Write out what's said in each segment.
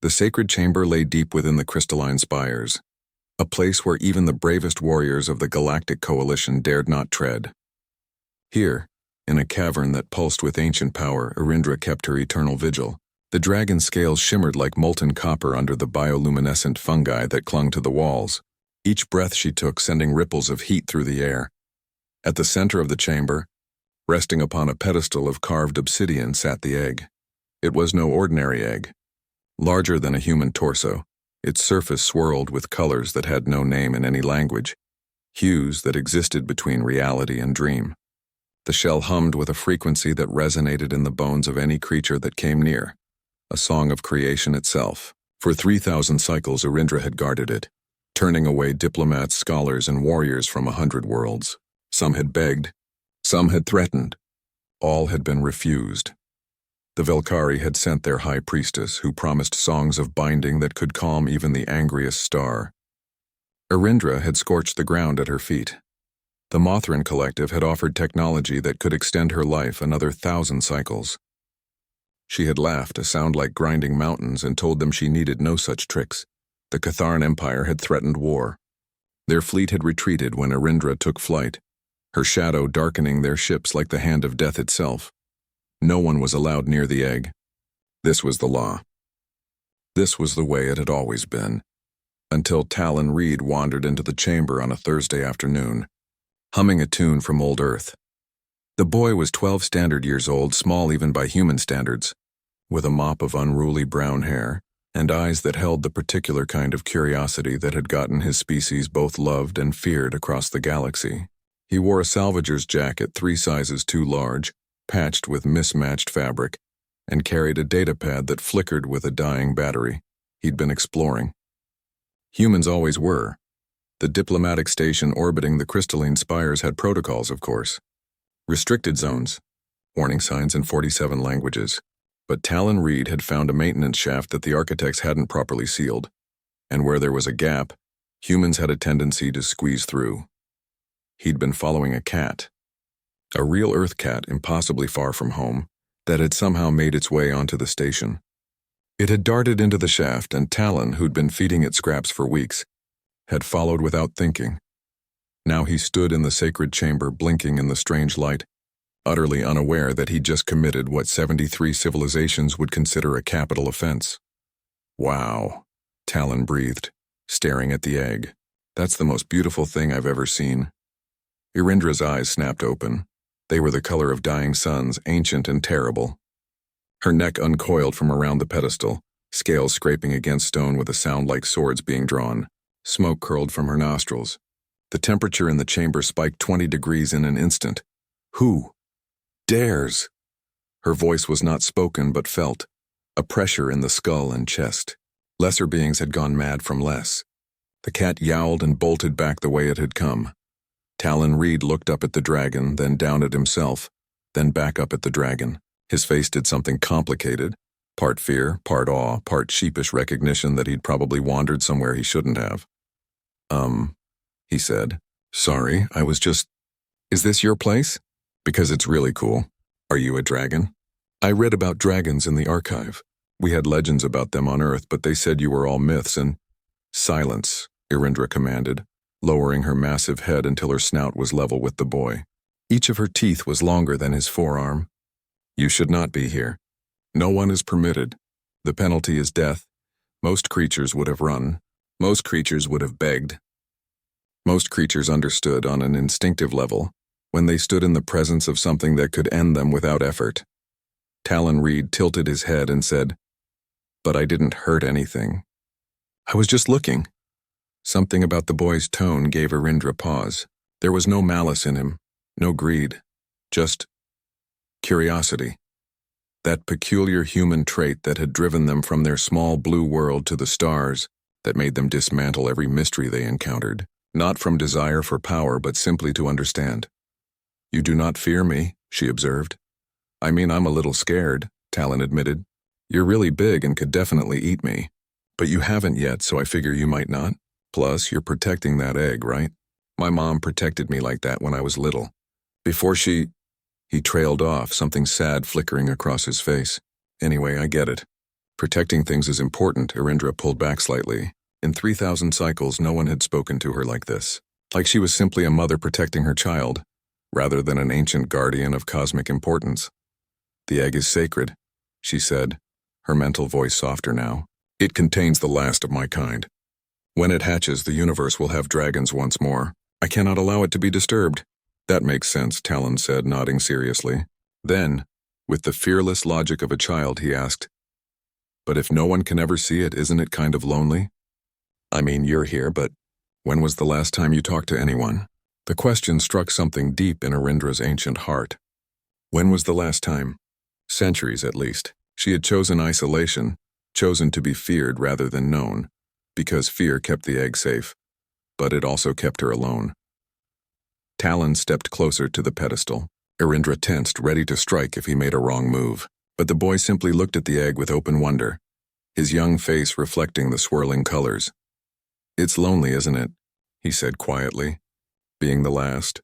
The sacred chamber lay deep within the crystalline spires, a place where even the bravest warriors of the Galactic Coalition dared not tread. Here, in a cavern that pulsed with ancient power, Irindra kept her eternal vigil. The dragon's scales shimmered like molten copper under the bioluminescent fungi that clung to the walls, each breath she took sending ripples of heat through the air. At the center of the chamber, resting upon a pedestal of carved obsidian, sat the egg. It was no ordinary egg. Larger than a human torso, its surface swirled with colors that had no name in any language, hues that existed between reality and dream. The shell hummed with a frequency that resonated in the bones of any creature that came near, a song of creation itself. For 3,000 cycles, Irindra had guarded it, turning away diplomats, scholars, and warriors from 100 worlds. Some had begged, some had threatened, all had been refused. The Velkari had sent their high priestess, who promised songs of binding that could calm even the angriest star. Irindra had scorched the ground at her feet. The Mothran Collective had offered technology that could extend her life another 1,000 cycles. She had laughed, a sound like grinding mountains, and told them she needed no such tricks. The Catharan Empire had threatened war. Their fleet had retreated when Irindra took flight, her shadow darkening their ships like the hand of death itself. No one was allowed near the egg. This was the law. This was the way it had always been, until Talon Reed wandered into the chamber on a Thursday afternoon, humming a tune from old Earth. The boy was 12 standard years old, small even by human standards, with a mop of unruly brown hair and eyes that held the particular kind of curiosity that had gotten his species both loved and feared across the galaxy. He wore a salvager's jacket 3 sizes too large, patched with mismatched fabric, and carried a datapad that flickered with a dying battery. He'd been exploring. Humans always were. The diplomatic station orbiting the crystalline spires had protocols, of course. Restricted zones, warning signs in 47 languages. But Talon Reed had found a maintenance shaft that the architects hadn't properly sealed, and where there was a gap, humans had a tendency to squeeze through. He'd been following a cat. A real Earth cat impossibly far from home, that had somehow made its way onto the station. It had darted into the shaft, and Talon, who'd been feeding it scraps for weeks, had followed without thinking. Now he stood in the sacred chamber, blinking in the strange light, utterly unaware that he'd just committed what 73 civilizations would consider a capital offense. Wow, Talon breathed, staring at the egg. That's the most beautiful thing I've ever seen. Irindra's eyes snapped open. They were the color of dying suns, ancient and terrible. Her neck uncoiled from around the pedestal, scales scraping against stone with a sound like swords being drawn. Smoke curled from her nostrils. The temperature in the chamber spiked 20 degrees in an instant. Who dares? Her voice was not spoken but felt, a pressure in the skull and chest. Lesser beings had gone mad from less. The cat yowled and bolted back the way it had come. Talon Reed looked up at the dragon, then down at himself, then back up at the dragon. His face did something complicated, part fear, part awe, part sheepish recognition that he'd probably wandered somewhere he shouldn't have. He said. Sorry, I was just... Is this your place? Because it's really cool. Are you a dragon? I read about dragons in the archive. We had legends about them on Earth, but they said you were all myths and... Silence, Irindra commanded, lowering her massive head until her snout was level with the boy. Each of her teeth was longer than his forearm. You should not be here. No one is permitted. The penalty is death. Most creatures would have run. Most creatures would have begged. Most creatures understood on an instinctive level when they stood in the presence of something that could end them without effort. Talon Reed tilted his head and said, But I didn't hurt anything. I was just looking. Something about the boy's tone gave Irindra pause. There was no malice in him, no greed, just curiosity. That peculiar human trait that had driven them from their small blue world to the stars, that made them dismantle every mystery they encountered, not from desire for power but simply to understand. You do not fear me, she observed. I mean, I'm a little scared, Talon admitted. You're really big and could definitely eat me. But you haven't yet, so I figure you might not. Plus, you're protecting that egg, right? My mom protected me like that when I was little. Before she... He trailed off, something sad flickering across his face. Anyway, I get it. Protecting things is important, Irindra pulled back slightly. In 3,000 cycles, no one had spoken to her like this. Like she was simply a mother protecting her child, rather than an ancient guardian of cosmic importance. The egg is sacred, she said, her mental voice softer now. It contains the last of my kind. When it hatches, the universe will have dragons once more. I cannot allow it to be disturbed. That makes sense, Talon said, nodding seriously. Then, with the fearless logic of a child, he asked, but if no one can ever see it, isn't it kind of lonely? I mean, you're here, but when was the last time you talked to anyone? The question struck something deep in Irindra's ancient heart. When was the last time? Centuries, at least. She had chosen isolation, chosen to be feared rather than known, because fear kept the egg safe, but it also kept her alone. Talon stepped closer to the pedestal. Irindra tensed, ready to strike if he made a wrong move, but the boy simply looked at the egg with open wonder, his young face reflecting the swirling colors. It's lonely, isn't it? He said quietly. Being the last.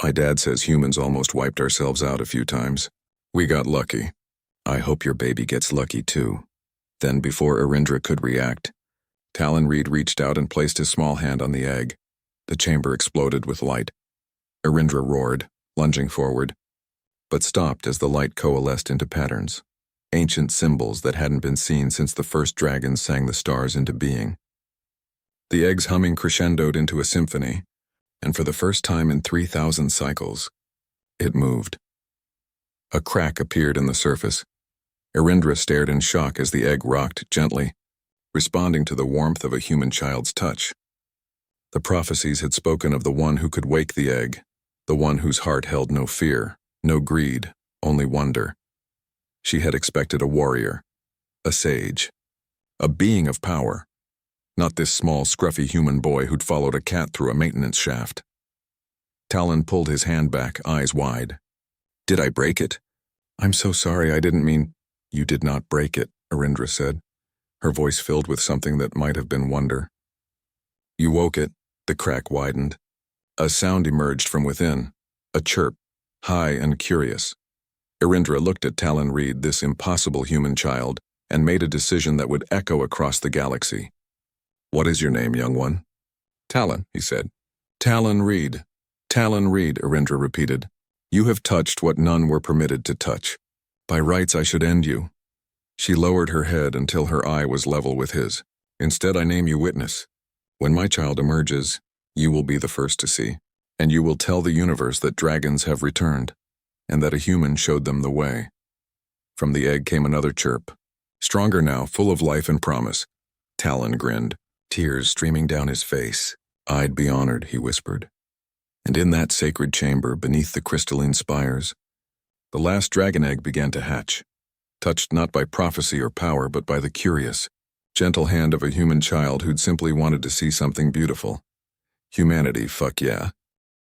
My dad says humans almost wiped ourselves out a few times. We got lucky. I hope your baby gets lucky too. Then, before Irindra could react, Talon Reed reached out and placed his small hand on the egg. The chamber exploded with light. Irindra roared, lunging forward, but stopped as the light coalesced into patterns, ancient symbols that hadn't been seen since the first dragons sang the stars into being. The egg's humming crescendoed into a symphony, and for the first time in 3,000 cycles, it moved. A crack appeared in the surface. Irindra stared in shock as the egg rocked gently, responding to the warmth of a human child's touch. The prophecies had spoken of the one who could wake the egg, the one whose heart held no fear, no greed, only wonder. She had expected a warrior, a sage, a being of power, not this small, scruffy human boy who'd followed a cat through a maintenance shaft. Talon pulled his hand back, eyes wide. Did I break it? I'm so sorry, I didn't mean. You did not break it, Irindra said, her voice filled with something that might have been wonder. You woke it. The crack widened. A sound emerged from within, a chirp, high and curious. Irindra looked at Talon Reed, this impossible human child, and made a decision that would echo across the galaxy. What is your name, young one? Talon, he said. Talon Reed. Talon Reed, Irindra repeated. You have touched what none were permitted to touch. By rights I should end you. She lowered her head until her eye was level with his. Instead I name you witness. When my child emerges, you will be the first to see, and you will tell the universe that dragons have returned, and that a human showed them the way. From the egg came another chirp, stronger now, full of life and promise. Talon grinned, tears streaming down his face. I'd be honored, he whispered. And in that sacred chamber, beneath the crystalline spires, the last dragon egg began to hatch, touched not by prophecy or power, but by the curious, gentle hand of a human child who'd simply wanted to see something beautiful. Humanity, fuck yeah.